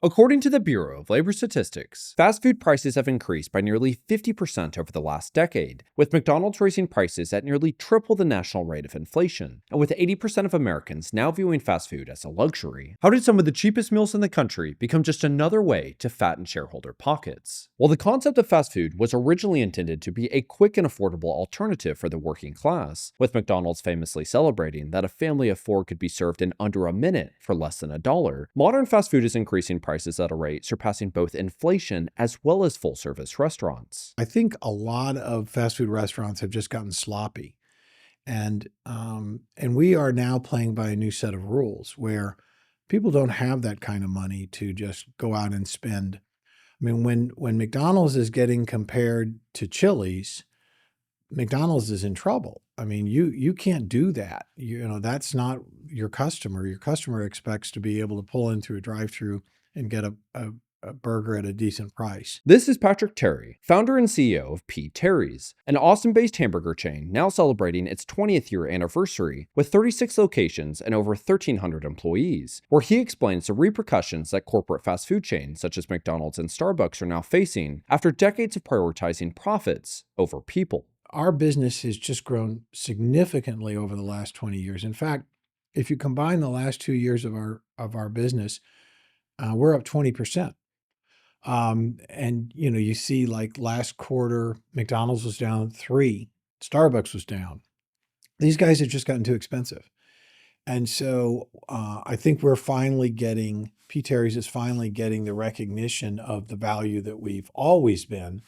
According to the Bureau of Labor Statistics, fast food prices have increased by nearly 50% over the last decade, with McDonald's raising prices at nearly triple the national rate of inflation, and with 80% of Americans now viewing fast food as a luxury. How did some of the cheapest meals in the country become just another way to fatten shareholder pockets? Well, the concept of fast food was originally intended to be a quick and affordable alternative for the working class, with McDonald's famously celebrating that a family of four could be served in under a minute for less than $1. Modern fast food is increasing prices at a rate surpassing both inflation as well as full-service restaurants. I think a lot of fast food restaurants have just gotten sloppy. And we are now playing by a new set of rules where people don't have that kind of money to just go out and spend. I mean, when McDonald's is getting compared to Chili's, McDonald's is in trouble. I mean, you can't do that. That's not your customer. Your customer expects to be able to pull in through a drive-through and get a burger at a decent price. This is Patrick Terry, founder and CEO of P. Terry's, an Austin-based hamburger chain now celebrating its 20th year anniversary with 36 locations and over 1,300 employees, where he explains the repercussions that corporate fast food chains such as McDonald's and Starbucks are now facing after decades of prioritizing profits over people. Our business has just grown significantly over the last 20 years. In fact, if you combine the last 2 years of our business, we're up 20%. And you see like last quarter, McDonald's was down 3, Starbucks was down. These guys have just gotten too expensive. And so I think P. Terry's is finally getting the recognition of the value that we've always been,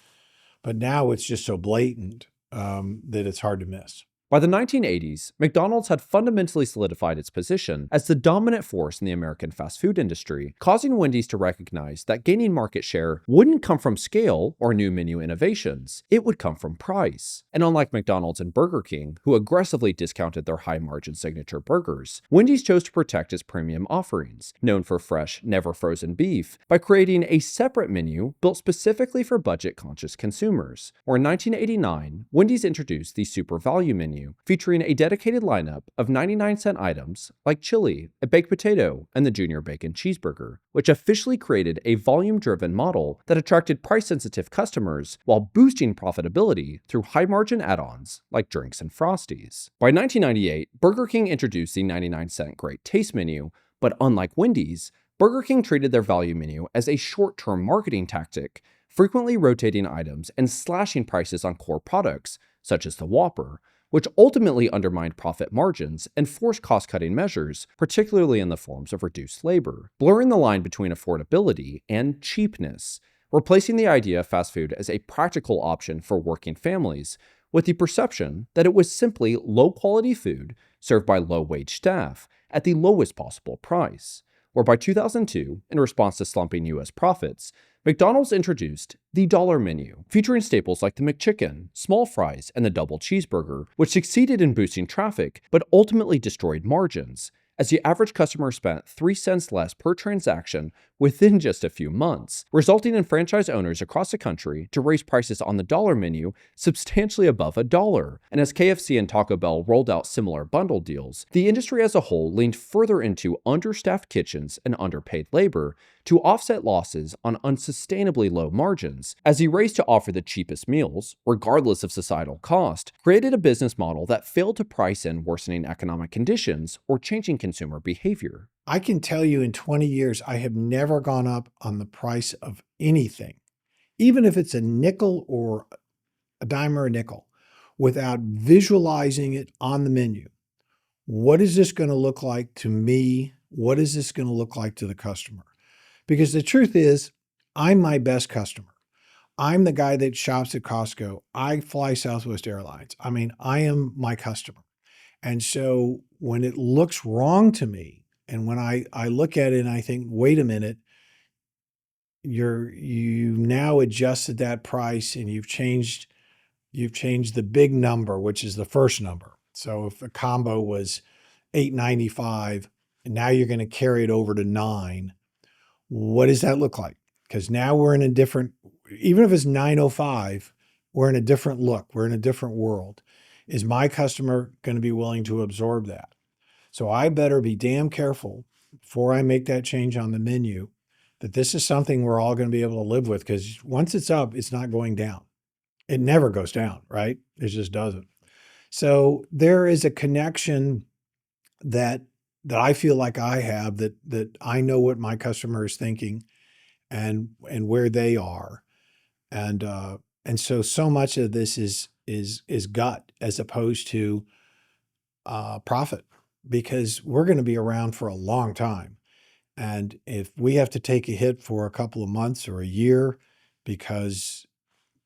but now it's just so blatant that it's hard to miss. By the 1980s, McDonald's had fundamentally solidified its position as the dominant force in the American fast food industry, causing Wendy's to recognize that gaining market share wouldn't come from scale or new menu innovations, it would come from price. And unlike McDonald's and Burger King, who aggressively discounted their high-margin signature burgers, Wendy's chose to protect its premium offerings, known for fresh, never-frozen beef, by creating a separate menu built specifically for budget-conscious consumers. Or in 1989, Wendy's introduced the Super Value menu, featuring a dedicated lineup of 99-cent items like chili, a baked potato, and the Junior Bacon Cheeseburger, which officially created a volume-driven model that attracted price-sensitive customers while boosting profitability through high-margin add-ons like drinks and Frosties. By 1998, Burger King introduced the 99-cent Great Taste menu, but unlike Wendy's, Burger King treated their value menu as a short-term marketing tactic, frequently rotating items and slashing prices on core products, such as the Whopper, which ultimately undermined profit margins and forced cost-cutting measures, particularly in the forms of reduced labor, blurring the line between affordability and cheapness, replacing the idea of fast food as a practical option for working families with the perception that it was simply low-quality food served by low-wage staff at the lowest possible price. Where by 2002, in response to slumping U.S. profits, McDonald's introduced the Dollar Menu, featuring staples like the McChicken, small fries, and the double cheeseburger, which succeeded in boosting traffic but ultimately destroyed margins, as the average customer spent 3 cents less per transaction within just a few months, resulting in franchise owners across the country to raise prices on the Dollar Menu substantially above $1. And as KFC and Taco Bell rolled out similar bundle deals, the industry as a whole leaned further into understaffed kitchens and underpaid labor to offset losses on unsustainably low margins, as the race to offer the cheapest meals, regardless of societal cost, created a business model that failed to price in worsening economic conditions or changing consumer behavior. I can tell you in 20 years, I have never gone up on the price of anything, even if it's a nickel or a dime or a nickel, without visualizing it on the menu. What is this going to look like to me? What is this going to look like to the customer? Because the truth is, I'm my best customer. I'm the guy that shops at Costco. I fly Southwest Airlines. I mean, I am my customer. And so when it looks wrong to me, and when I look at it and I think, wait a minute, you now adjusted that price and you've changed the big number, which is the first number. So if the combo was $8.95 and now you're going to carry it over to $9, what does that look like? Because now we're in a different, even if it's $9.05, we're in a different look. We're in a different world. Is my customer going to be willing to absorb that? So I better be damn careful before I make that change on the menu that this is something we're all going to be able to live with, because once it's up, it's not going down. It never goes down, right? It just doesn't. So there is a connection that I feel like I have, that I know what my customer is thinking and where they are. And so much of this is gut as opposed to profit, because we're going to be around for a long time. And if we have to take a hit for a couple of months or a year because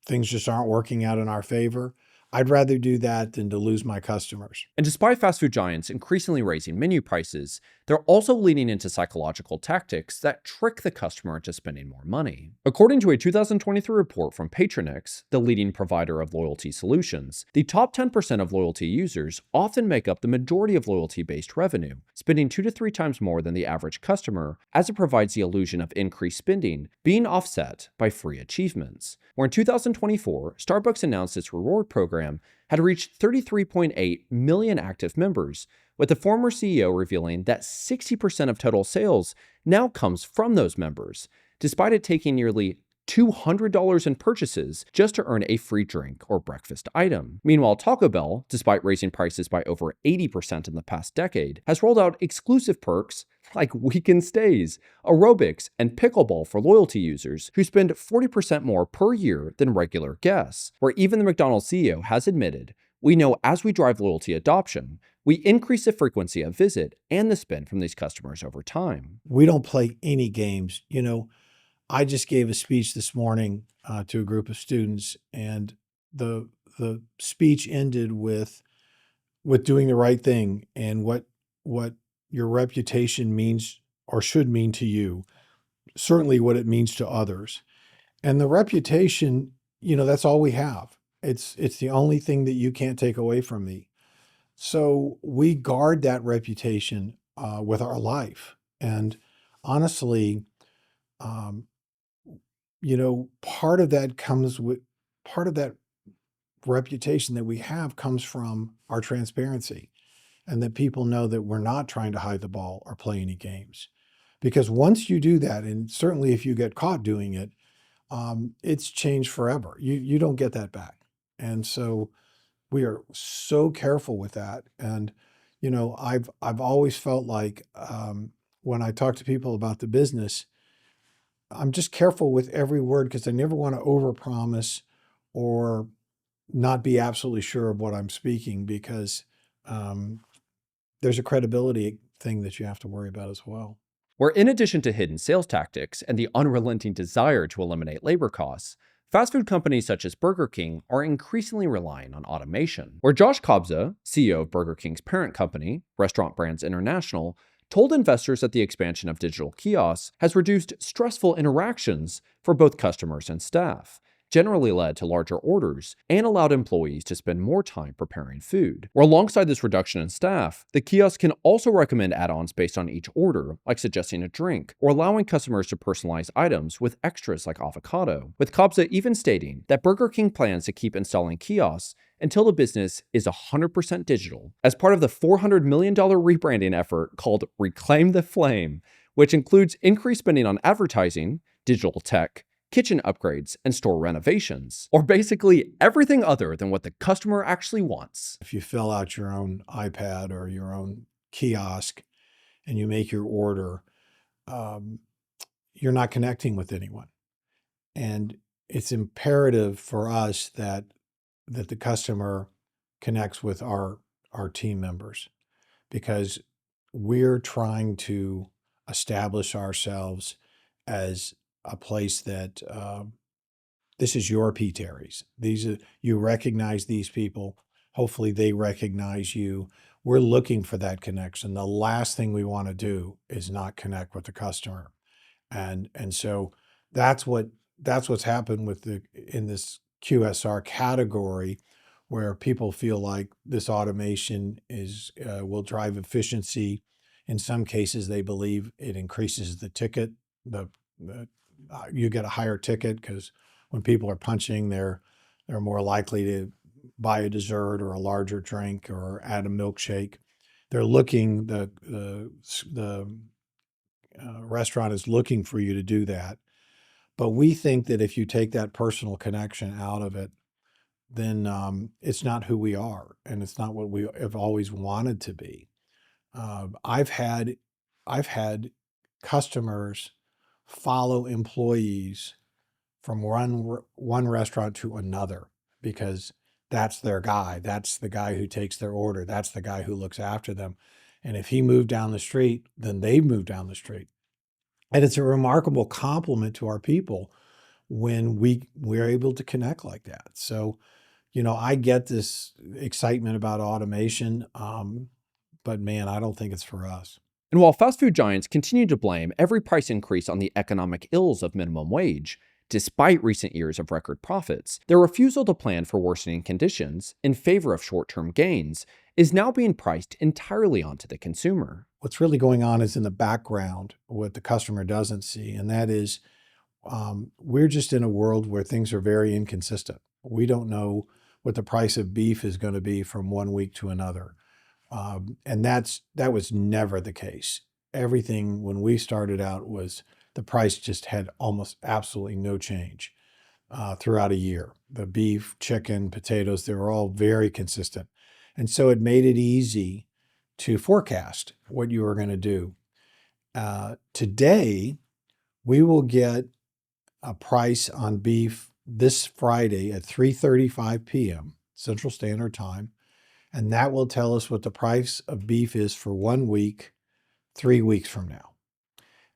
things just aren't working out in our favor, I'd rather do that than to lose my customers. And despite fast food giants increasingly raising menu prices, they're also leaning into psychological tactics that trick the customer into spending more money. According to a 2023 report from Patronix, the leading provider of loyalty solutions, the top 10% of loyalty users often make up the majority of loyalty-based revenue, spending 2 to 3 times more than the average customer, as it provides the illusion of increased spending being offset by free achievements. Where in 2024, Starbucks announced its reward program had reached 33.8 million active members, with the former CEO revealing that 60% of total sales now comes from those members, despite it taking nearly $200 in purchases just to earn a free drink or breakfast item. Meanwhile, Taco Bell, despite raising prices by over 80% in the past decade, has rolled out exclusive perks like weekend stays, aerobics, and pickleball for loyalty users who spend 40% more per year than regular guests, where even the McDonald's CEO has admitted, "We know as we drive loyalty adoption, we increase the frequency of visit and the spend from these customers over time." We don't play any games. I just gave a speech this morning to a group of students, and the speech ended with doing the right thing and what your reputation means or should mean to you, certainly what it means to others. And the reputation, that's all we have. It's the only thing that you can't take away from me. So we guard that reputation with our life. And honestly, um, part of that reputation that we have comes from our transparency, and that people know that we're not trying to hide the ball or play any games. Because once you do that, and certainly if you get caught doing it, it's changed forever. You don't get that back. And so we are so careful with that. And I've always felt like when I talk to people about the business, I'm just careful with every word, because I never want to overpromise or not be absolutely sure of what I'm speaking, because there's a credibility thing that you have to worry about as well. Where in addition to hidden sales tactics and the unrelenting desire to eliminate labor costs, fast food companies such as Burger King are increasingly relying on automation. Where Josh Kobza, CEO of Burger King's parent company, Restaurant Brands International, told investors that the expansion of digital kiosks has reduced stressful interactions for both customers and staff, generally led to larger orders, and allowed employees to spend more time preparing food. Where alongside this reduction in staff, the kiosk can also recommend add-ons based on each order, like suggesting a drink, or allowing customers to personalize items with extras like avocado, with Kobza even stating that Burger King plans to keep installing kiosks until the business is 100% digital, as part of the $400 million rebranding effort called Reclaim the Flame, which includes increased spending on advertising, digital tech, kitchen upgrades, and store renovations, or basically everything other than what the customer actually wants. If you fill out your own iPad or your own kiosk and you make your order, you're not connecting with anyone. And it's imperative for us that the customer connects with our team members, because we're trying to establish ourselves as a place that this is your P. Terry's. You recognize these people. Hopefully they recognize you. We're looking for that connection. The last thing we want to do is not connect with the customer. And so that's what's happened in this QSR category, where people feel like this automation will drive efficiency. In some cases, they believe it increases the ticket. You get a higher ticket because when people are punching, they're more likely to buy a dessert or a larger drink or add a milkshake. They're looking the restaurant is looking for you to do that. But we think that if you take that personal connection out of it, then it's not who we are, and it's not what we have always wanted to be. I've had customers follow employees from one restaurant to another because that's their guy. That's the guy who takes their order. That's the guy who looks after them. And if he moved down the street, then they've moved down the street. And it's a remarkable compliment to our people when we're able to connect like that. So, I get this excitement about automation, but man, I don't think it's for us. And while fast food giants continue to blame every price increase on the economic ills of minimum wage, despite recent years of record profits, their refusal to plan for worsening conditions in favor of short-term gains is now being priced entirely onto the consumer. What's really going on is in the background, what the customer doesn't see, and that is we're just in a world where things are very inconsistent. We don't know what the price of beef is going to be from one week to another. And that was never the case. Everything when we started out was the price just had almost absolutely no change throughout a year. The beef, chicken, potatoes, they were all very consistent. And so it made it easy to forecast what you were going to do. Today, we will get a price on beef this Friday at 3:35 p.m. Central Standard Time. And that will tell us what the price of beef is for 1 week, 3 weeks from now.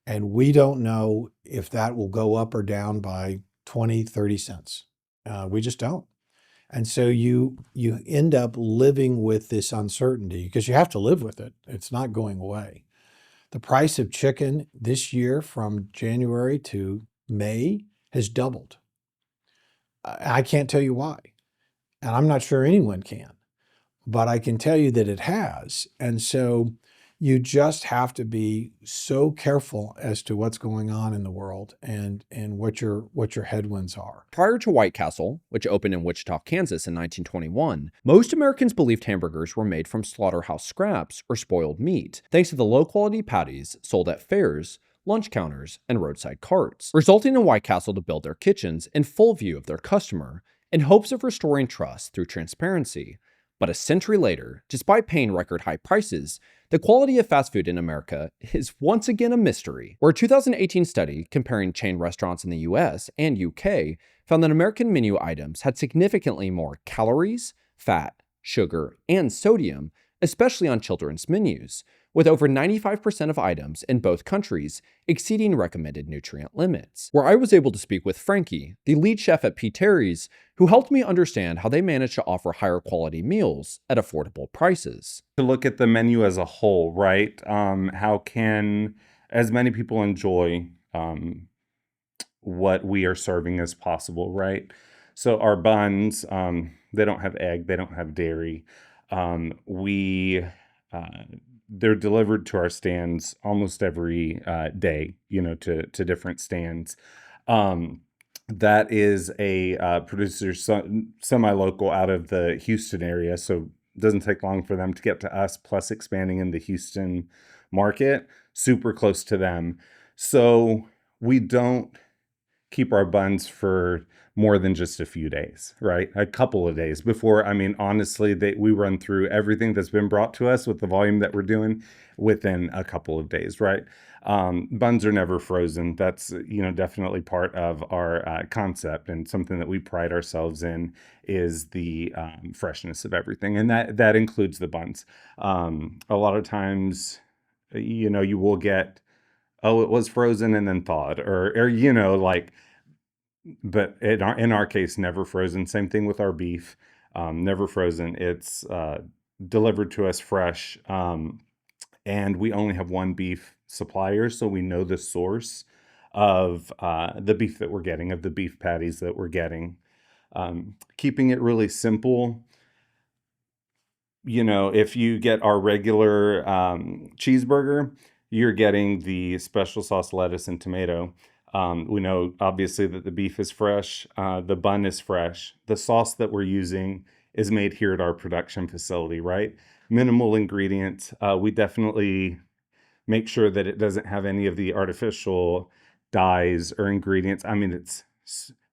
And we don't know if that will go up or down by 20, 30 cents. We just don't. And so you end up living with this uncertainty because you have to live with it. It's not going away. The price of chicken this year from January to May has doubled. I can't tell you why. And I'm not sure anyone can. But I can tell you that it has. And so you just have to be so careful as to what's going on in the world and what your headwinds are. Prior to White Castle, which opened in Wichita, Kansas in 1921, most Americans believed hamburgers were made from slaughterhouse scraps or spoiled meat, thanks to the low-quality patties sold at fairs, lunch counters, and roadside carts, resulting in White Castle to build their kitchens in full view of their customer in hopes of restoring trust through transparency. But a century later, despite paying record high prices, the quality of fast food in America is once again a mystery, where a 2018 study comparing chain restaurants in the US and UK found that American menu items had significantly more calories, fat, sugar, and sodium, especially on children's menus, with over 95% of items in both countries exceeding recommended nutrient limits. Where I was able to speak with Frankie, the lead chef at Precarious, who helped me understand how they manage to offer higher quality meals at affordable prices. To look at the menu as a whole, right? How can as many people enjoy what we are serving as possible, right? So our buns, they don't have egg, they don't have dairy. They're delivered to our stands almost every day, to different stands. That is a producer semi-local out of the Houston area, so it doesn't take long for them to get to us, plus expanding in the Houston market, super close to them. So we don't keep our buns for more than just a few days, right? A couple of days before. I mean, honestly, we run through everything that's been brought to us with the volume that we're doing within a couple of days, right? Buns are never frozen. That's, definitely part of our concept, and something that we pride ourselves in is the freshness of everything. And that includes the buns. A lot of times, you will get, oh, it was frozen and then thawed, or but in our case, never frozen. Same thing with our beef, never frozen. It's delivered to us fresh, and we only have one beef supplier, so we know the source of the beef that we're getting, of the beef patties that we're getting. Keeping it really simple. If you get our regular cheeseburger, you're getting the special sauce, lettuce, and tomato. We know obviously that the beef is fresh, the bun is fresh. The sauce that we're using is made here at our production facility, right? Minimal ingredients. We definitely make sure that it doesn't have any of the artificial dyes or ingredients. I mean, it's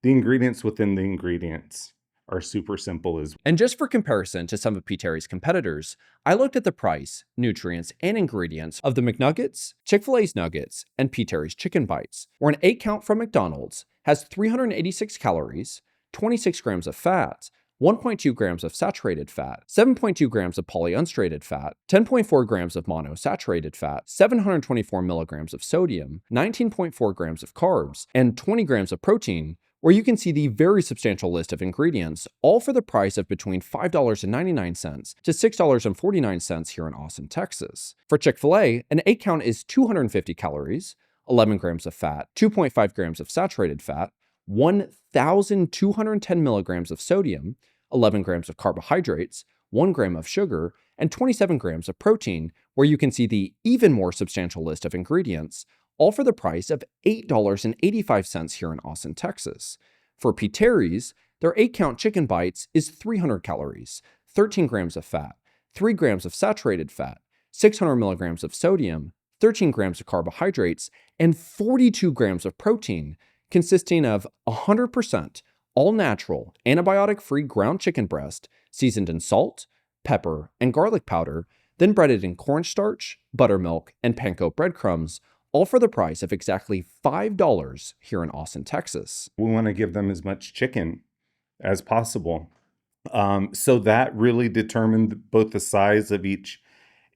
the ingredients within the ingredients are super simple as well. And just for comparison to some of P. Terry's competitors, I looked at the price, nutrients, and ingredients of the McNuggets, Chick-fil-A's Nuggets, and P. Terry's Chicken Bites, where an 8-count from McDonald's has 386 calories, 26 grams of fat, 1.2 grams of saturated fat, 7.2 grams of polyunsaturated fat, 10.4 grams of monosaturated fat, 724 milligrams of sodium, 19.4 grams of carbs, and 20 grams of protein, where you can see the very substantial list of ingredients, all for the price of between $5.99 to $6.49 here in Austin, Texas. For Chick-fil-A, an 8-count is 250 calories, 11 grams of fat, 2.5 grams of saturated fat, 1,210 milligrams of sodium, 11 grams of carbohydrates, 1 gram of sugar, and 27 grams of protein, where you can see the even more substantial list of ingredients, all for the price of $8.85 here in Austin, Texas. For P. Terry's, their 8-count chicken bites is 300 calories, 13 grams of fat, 3 grams of saturated fat, 600 milligrams of sodium, 13 grams of carbohydrates, and 42 grams of protein, consisting of 100% all-natural, antibiotic-free ground chicken breast seasoned in salt, pepper, and garlic powder, then breaded in cornstarch, buttermilk, and panko breadcrumbs, all for the price of exactly $5 here in Austin, Texas. We want to give them as much chicken as possible. So that really determined both the size of each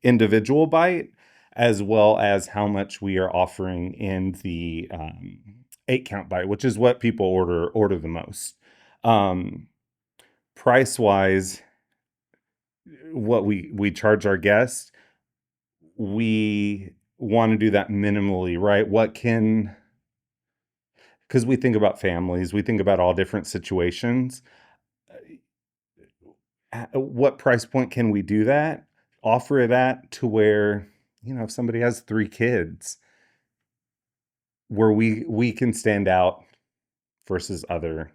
individual bite, as well as how much we are offering in the 8-count bite, which is what people order the most. Price-wise, what we charge our guests, we want to do that minimally, right? Because we think about families, we think about all different situations. At what price point can we do that? Offer it at to where, if somebody has 3 kids, where we can stand out versus other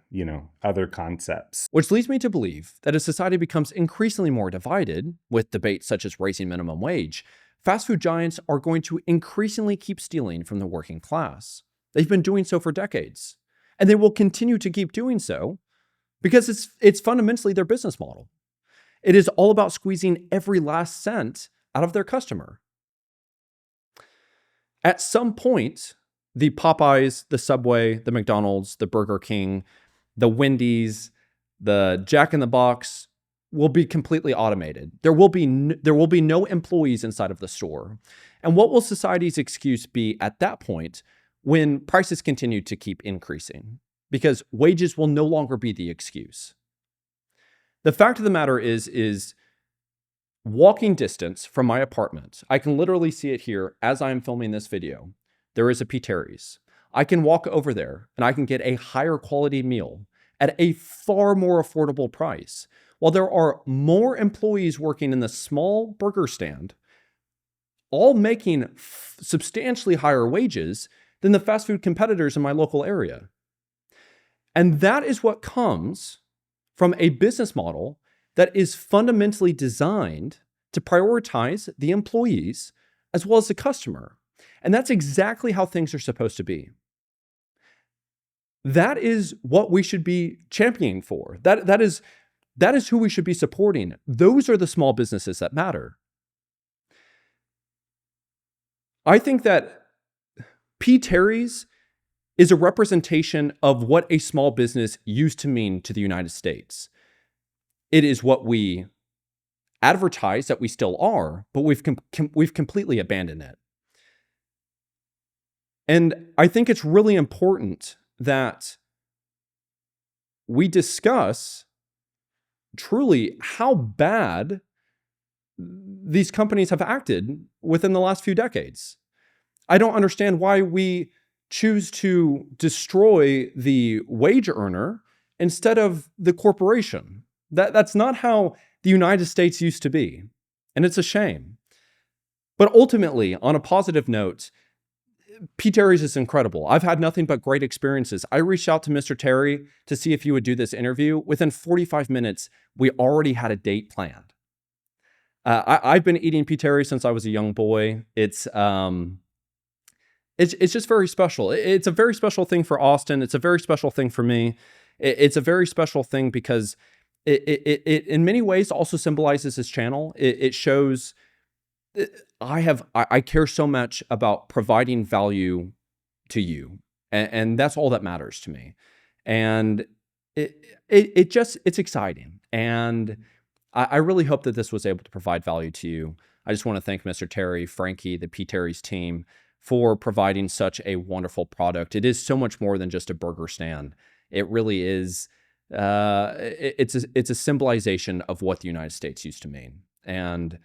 concepts. Which leads me to believe that as society becomes increasingly more divided, with debates such as raising minimum wage, fast food giants are going to increasingly keep stealing from the working class. They've been doing so for decades, and they will continue to keep doing so because it's fundamentally their business model. It is all about squeezing every last cent out of their customer. At some point, the Popeyes, the Subway, the McDonald's, the Burger King, the Wendy's, the Jack in the Box will be completely automated. There will be no employees inside of the store. And what will society's excuse be at that point when prices continue to keep increasing? Because wages will no longer be the excuse. The fact of the matter is walking distance from my apartment, I can literally see it here as I'm filming this video. There is a P. Terry's. I can walk over there and I can get a higher quality meal at a far more affordable price. While there are more employees working in the small burger stand, all making substantially higher wages than the fast food competitors in my local area. And that is what comes from a business model that is fundamentally designed to prioritize the employees as well as the customer. And that's exactly how things are supposed to be. That is what we should be championing for. That is who we should be supporting. Those are the small businesses that matter. I think that P. Terry's is a representation of what a small business used to mean to the United States. It is what we advertise that we still are, but we've completely abandoned it. And I think it's really important that we discuss truly how bad these companies have acted within the last few decades. I don't understand why we choose to destroy the wage earner instead of the corporation. That's not how the United States used to be, and it's a shame. But ultimately, on a positive note, P. Terry's is incredible. I've had nothing but great experiences. I reached out to Mr. Terry to see if he would do this interview. Within 45 minutes, we already had a date planned. I've been eating P. terry since I was a young boy. It's just very special. It's a very special thing for Austin. It's a very special thing for me. It's a very special thing because it in many ways also symbolizes his channel. It shows I care so much about providing value to you, and that's all that matters to me. And it's exciting, and I really hope that this was able to provide value to you. I just want to thank Mr. Terry, Frankie, the P. Terry's team for providing such a wonderful product. It is so much more than just a burger stand. It really is. It's a symbolization of what the United States used to mean. And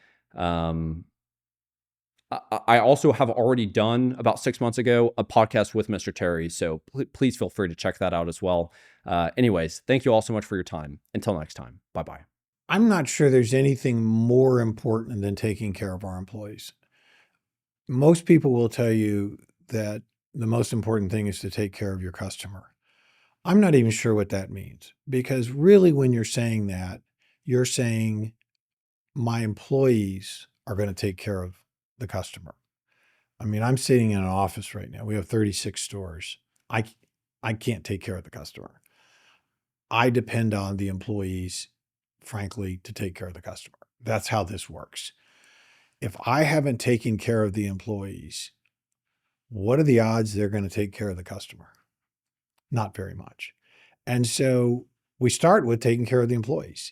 I also have already done about 6 months ago a podcast with Mr. Terry, so please feel free to check that out as well. Anyways, thank you all so much for your time. Until next time, bye-bye. I'm not sure there's anything more important than taking care of our employees. Most people will tell you that the most important thing is to take care of your customer. I'm not even sure what that means, because really when you're saying that, you're saying my employees are going to take care of the customer. I mean, I'm sitting in an office right now. We have 36 stores. I can't take care of the customer. I depend on the employees, frankly, to take care of the customer. That's how this works. If I haven't taken care of the employees, what are the odds they're going to take care of the customer? Not very much. And so we start with taking care of the employees.